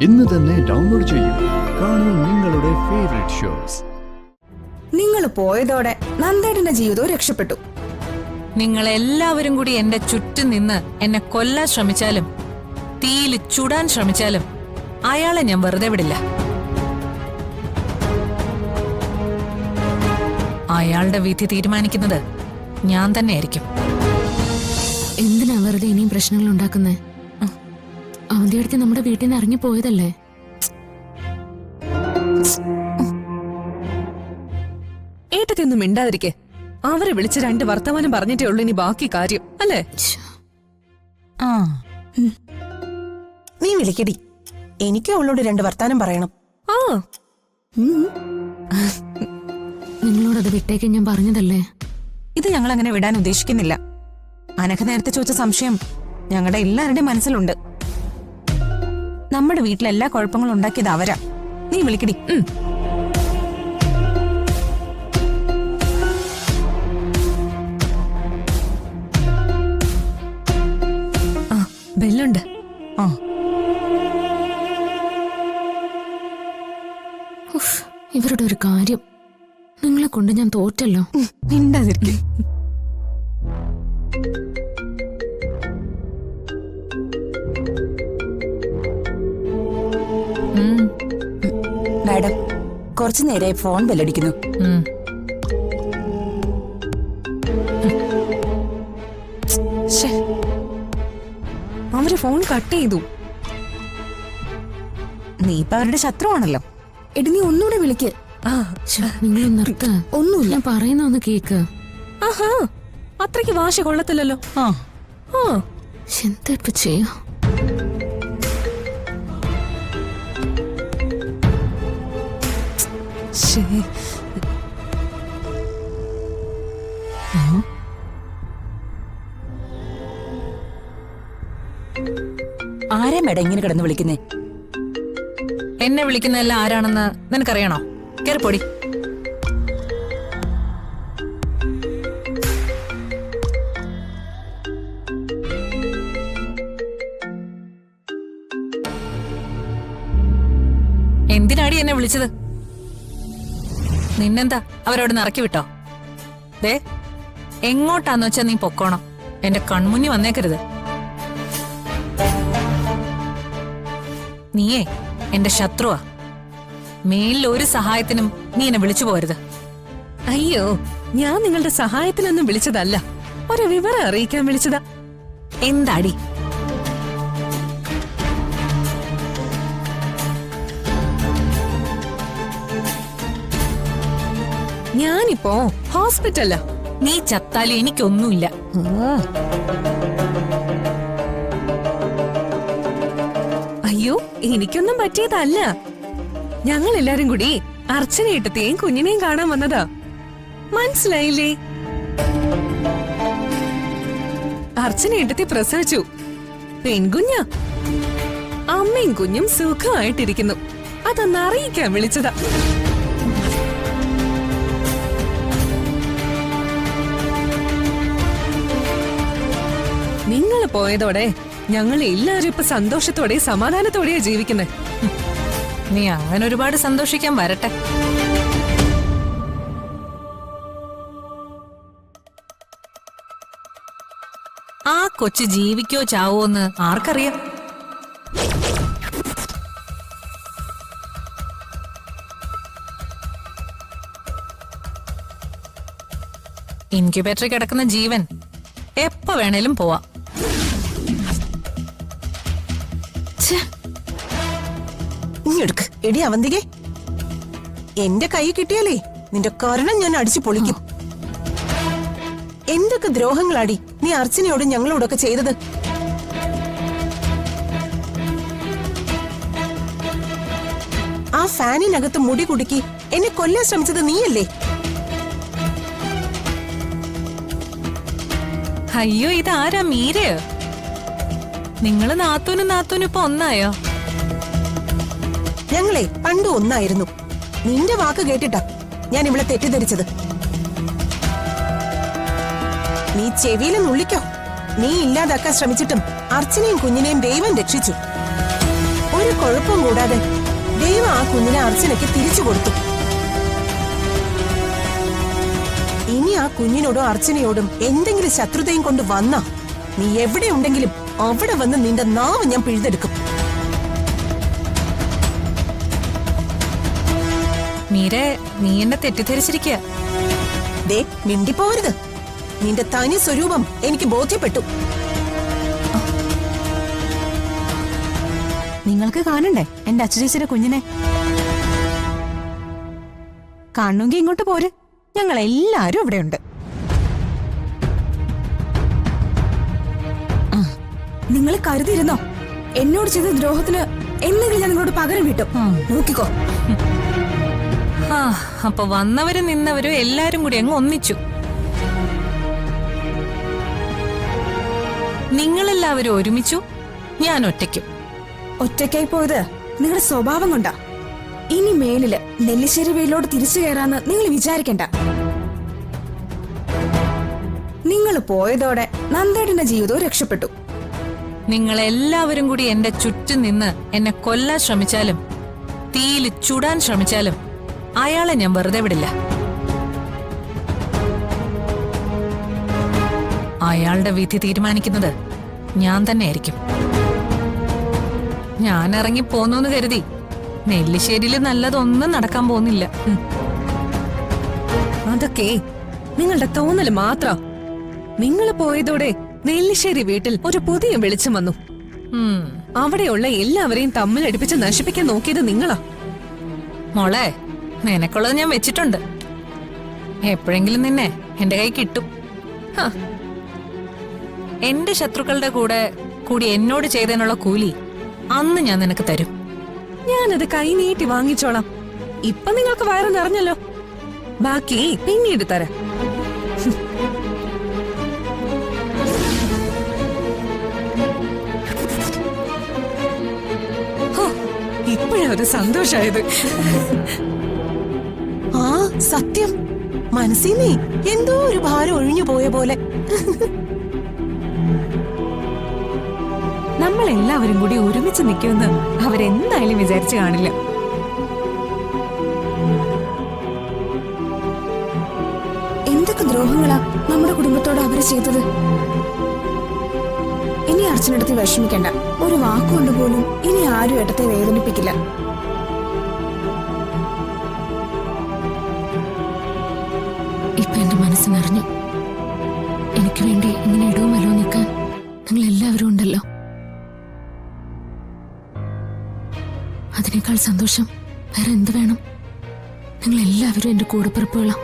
ഇന്ന് തന്നെ ഡൗൺലോഡ് ചെയ്യൂ. കാണൂ നിങ്ങളുടെ ഫേവറേറ്റ് ഷോസ്. നിങ്ങൾ പോയതോടെ നന്ദേട്ടന്റെ ജീവിതവും രക്ഷപ്പെട്ടു. നിങ്ങൾ എല്ലാവരും കൂടി എന്റെ ചുറ്റും നിന്ന് എന്നെ കൊല്ലാൻ ശ്രമിച്ചാലും തീയിൽ ചുടാൻ ശ്രമിച്ചാലും അയാളെ ഞാൻ വെറുതെ വിടില്ല. അയാളുടെ വിധി തീരുമാനിക്കുന്നത് ഞാൻ തന്നെയായിരിക്കും. എന്തിനാ വെറുതെ ഇനിയും പ്രശ്നങ്ങൾ ഉണ്ടാക്കുന്നേ? അവന്തിയടുത്ത് നമ്മുടെ വീട്ടിൽ നിന്ന് ഇറങ്ങി പോയതല്ലേ? ഏട്ടത്തൊന്നും മിണ്ടാതിരിക്കെ. അവരെ വിളിച്ച് 2 വർത്തമാനം പറഞ്ഞിട്ടേ ഉള്ളൂ ഇനി ബാക്കി കാര്യം, അല്ലേ? നീ വിളിക്കടി, എനിക്കും അവളോട് 2 വർത്താനം പറയണം. ആ നിങ്ങളോടത് വിട്ടേക്ക് ഞാൻ പറഞ്ഞതല്ലേ. ഇത് ഞങ്ങൾ അങ്ങനെ വിടാൻ ഉദ്ദേശിക്കുന്നില്ല. അനഘ നേരത്തെ ചോദിച്ച സംശയം ഞങ്ങളുടെ എല്ലാവരുടെയും മനസ്സിലുണ്ട്. നമ്മുടെ വീട്ടിലെല്ലാ കുഴപ്പങ്ങളും ഉണ്ടാക്കിയത് അവരാ. നീ വിളിക്കടി. ബെല്ലുണ്ട്. ഇവരുടെ ഒരു കാര്യം, നിങ്ങളെ കൊണ്ട് ഞാൻ തോറ്റല്ലോ. മിണ്ടാതിരിക്കും. മാഡം, കുറച്ചു നേരമായി ഫോൺ ബെല്ലടിക്കുന്നു. അവര് ഫോൺ കട്ട് ചെയ്തു. നീ ഇപ്പൊ അവരുടെ ശത്രുവാണല്ലോ. എടി, നീ ഒന്നുകൂടെ വിളിക്ക്. നിങ്ങൾ നിർത്ത. ഒന്നുമില്ല, ഞാൻ പറയുന്ന ഒന്ന് കേക്ക്. ആഹാ, അത്രയ്ക്ക് വാശ കൊള്ളത്തില്ലല്ലോ. എന്താ ഇപ്പൊ ചെയ്യാ? ആരാ മേഡം ഇങ്ങനെ കിടന്ന് വിളിക്കുന്നേ? എന്നെ വിളിക്കുന്നതെല്ലാം ആരാണെന്ന് നിനക്കറിയണോ? കേറിപ്പൊടി. എന്തിനാടി എന്നെ വിളിച്ചത്? നിന്നെന്താ അവരോട് നിറക്കി വിട്ടോ? ദേ, എങ്ങോട്ടാന്ന് വെച്ചാ നീ പൊക്കോണം. എന്റെ കൺമുന്നി വന്നേക്കരുത്. നീയേ എന്റെ ശത്രുവാ. മേലിൽ ഒരു സഹായത്തിനും നീ എന്നെ വിളിച്ചു പോരുത്. അയ്യോ, ഞാൻ നിങ്ങളുടെ സഹായത്തിനൊന്നും വിളിച്ചതല്ല, ഒരു വിവരം അറിയിക്കാൻ വിളിച്ചതാ. എന്താടി? ഞാനിപ്പോ ഹോസ്പിറ്റലാ. നീ ചത്താലും എനിക്കൊന്നുമില്ല. അയ്യോ, എനിക്കൊന്നും പറ്റിയതല്ല. ഞങ്ങൾ എല്ലാരും കൂടി അർച്ചനയേട്ടത്തെയും കുഞ്ഞിനെയും കാണാൻ വന്നതാ. മനസ്സിലായില്ലേ? അർച്ചനയേട്ടത്തെ പ്രസവിച്ചു. പെൺകുഞ്ഞാ. അമ്മയും കുഞ്ഞും സുഖമായിട്ടിരിക്കുന്നു. അതൊന്ന് അറിയിക്കാൻ വിളിച്ചതാ. നിങ്ങൾ പോയതോടെ ഞങ്ങൾ എല്ലാവരും ഇപ്പൊ സന്തോഷത്തോടെ സമാധാനത്തോടെയാ ജീവിക്കുന്നേ. നീ അങ്ങനെ ഒരുപാട് സന്തോഷിക്കാൻ വരട്ടെ. ആ കൊച്ചു ജീവിക്കോ ചാവോന്ന് ആർക്കറിയാം? ഇൻക്യുബേറ്ററിൽ കിടക്കുന്ന ജീവൻ എപ്പോ വേണേലും പോവാം. ഇങ്ങെടുക്ക് എടി അവന്തികെ. എന്റെ കൈ കിട്ടിയാലേ നിന്റെ കാരണം ഞാൻ അടിച്ചു പൊളിക്കും. എന്തൊക്കെ ദ്രോഹങ്ങളാടി നീ അർച്ചനയോടും ഞങ്ങളോടൊക്കെ ചെയ്തത്. ആ ഫാനിനകത്ത് മുടി കുടുക്കി എന്നെ കൊല്ലാൻ ശ്രമിച്ചത് നീയല്ലേ? അയ്യോ, ഇതാരാ? മീരയോ? നിങ്ങള് നാത്തൂനും ഇപ്പൊ ഒന്നായോ? ഞങ്ങളെ പണ്ട് ഒന്നായിരുന്നു. നിന്റെ വാക്ക് കേട്ടിട്ടാ ഞാൻ ഇവിടെ തെറ്റിദ്ധരിച്ചത്. നീ ചെവിയിലും നുള്ളിക്കോ. നീ ഇല്ലാതാക്കാൻ ശ്രമിച്ചിട്ടും അർച്ചനയും കുഞ്ഞിനെയും ദൈവം രക്ഷിച്ചു. ഒരു കുഴപ്പം കൂടാതെ ദൈവം ആ കുഞ്ഞിനെ അർച്ചനയ്ക്ക് തിരിച്ചു കൊടുത്തു. ഇനി ആ കുഞ്ഞിനോടും അർച്ചനയോടും എന്തെങ്കിലും ശത്രുതയും കൊണ്ട് വന്നാ നീ എവിടെ ഉണ്ടെങ്കിലും അവിടെ വന്ന് നിന്റെ നാവ് ഞാൻ പിഴുതെടുക്കും. മീരെ, നീ എന്നെ തെറ്റിദ്ധരിച്ചിരിക്കുക. ദേ മിണ്ടിപ്പോവരുത്. നിന്റെ തനി സ്വരൂപം എനിക്ക് ബോധ്യപ്പെട്ടു. നിങ്ങൾക്ക് കാണണ്ടേ എന്റെ അച്ചുചേച്ചിയുടെ കുഞ്ഞിനെ? കാണണമെങ്കിൽ ഇങ്ങോട്ട് പോര്, ഞങ്ങൾ എല്ലാരും ഇവിടെയുണ്ട്. നിങ്ങൾ കരുതിയിരുന്നോ എന്നോട് ചെയ്ത ദ്രോഹത്തിന് എന്തെങ്കിലും ഞാൻ നിങ്ങളോട് പകരം വീട്ടും? നോക്കിക്കോ. ആ, അപ്പൊ വന്നവരും നിന്നവരും എല്ലാരും കൂടി അങ്ങ് ഒന്നിച്ചു. നിങ്ങളെല്ലാവരും ഒരുമിച്ചു, ഞാൻ ഒറ്റയ്ക്കും. ഒറ്റയ്ക്കായി പോയത് നിങ്ങളുടെ സ്വഭാവം കൊണ്ടാ. ഇനി മേലില് നെല്ലിശ്ശേരി വീട്ടിലോട്ട് തിരിച്ചു കയറാന്ന് നിങ്ങൾ വിചാരിക്കണ്ട. നിങ്ങൾ പോയതോടെ നന്ദേട്ടന്റെ ജീവിതവും രക്ഷപ്പെട്ടു. നിങ്ങളെല്ലാവരും കൂടി എന്റെ ചുറ്റും നിന്ന് എന്നെ കൊല്ലാൻ ശ്രമിച്ചാലും തീയിൽ ചുടാൻ ശ്രമിച്ചാലും അയാളെ ഞാൻ വെറുതെ വിടില്ല. അയാളുടെ വിധി തീരുമാനിക്കുന്നത് ഞാൻ തന്നെയായിരിക്കും. ഞാൻ ഇറങ്ങി പോന്നൂന്ന് കരുതി നെല്ലിശ്ശേരിയിൽ നല്ലതൊന്നും നടക്കാൻ പോകുന്നില്ല. അതൊക്കെ നിങ്ങളുടെ തോന്നല് മാത്രം. നിങ്ങൾ പോയതോടെ നെല്ലിശ്ശേരി വീട്ടിൽ ഒരു പുതിയ വെളിച്ചം വന്നു. അവിടെയുള്ള എല്ലാവരെയും തമ്മിലടിപ്പിച്ച് നശിപ്പിക്കാൻ നോക്കിയത് നിങ്ങളാ. മോളെ, നിനക്കുള്ളത് ഞാൻ വെച്ചിട്ടുണ്ട്. എപ്പോഴെങ്കിലും നിന്നെ എന്റെ കൈ കിട്ടും. ഹ. എന്റെ ശത്രുക്കളുടെ കൂടി എന്നോട് ചെയ്തതിനുള്ള കൂലി അന്ന് ഞാൻ നിനക്ക് തരും. ഞാനത് കൈ നീട്ടി വാങ്ങിച്ചോളാം. ഇപ്പൊ നിങ്ങൾക്ക് വയറ് നിറഞ്ഞല്ലോ, ബാക്കി പിന്നീട് തരാം. ഇപ്പോഴൊരു സന്തോഷായത്. ആ സത്യം, മനസ്സിൽ നീ എന്തോ ഒരു ഭാരം ഒഴിഞ്ഞു പോയ പോലെ. നമ്മളെല്ലാവരും കൂടി ഒരുമിച്ച് നിൽക്കുമെന്ന് അവരെന്തായാലും വിചാരിച്ചു കാണില്ല. എന്തൊക്കെ ദ്രോഹങ്ങളാ നമ്മുടെ കുടുംബത്തോട് അവര് ചെയ്തത്. ഇനി അർച്ചനടുത്ത് വിഷമിക്കണ്ട. ഒരു വാക്കുകൊണ്ട് പോലും ഇനി ആരും ഏട്ടത്തെ വേദനിപ്പിക്കില്ല. ഇപ്പൊ എന്റെ മനസ്സ് നിറഞ്ഞു. എനിക്ക് വേണ്ടി ഇങ്ങനെ ഇടവും വലവും നിൽക്കാൻ നിങ്ങൾ എല്ലാവരും ഉണ്ടല്ലോ. അതിനേക്കാൾ സന്തോഷം വേറെ എന്ത് വേണം? നിങ്ങൾ എല്ലാവരും എന്റെ കൂടെപ്പിറപ്പുകളാ.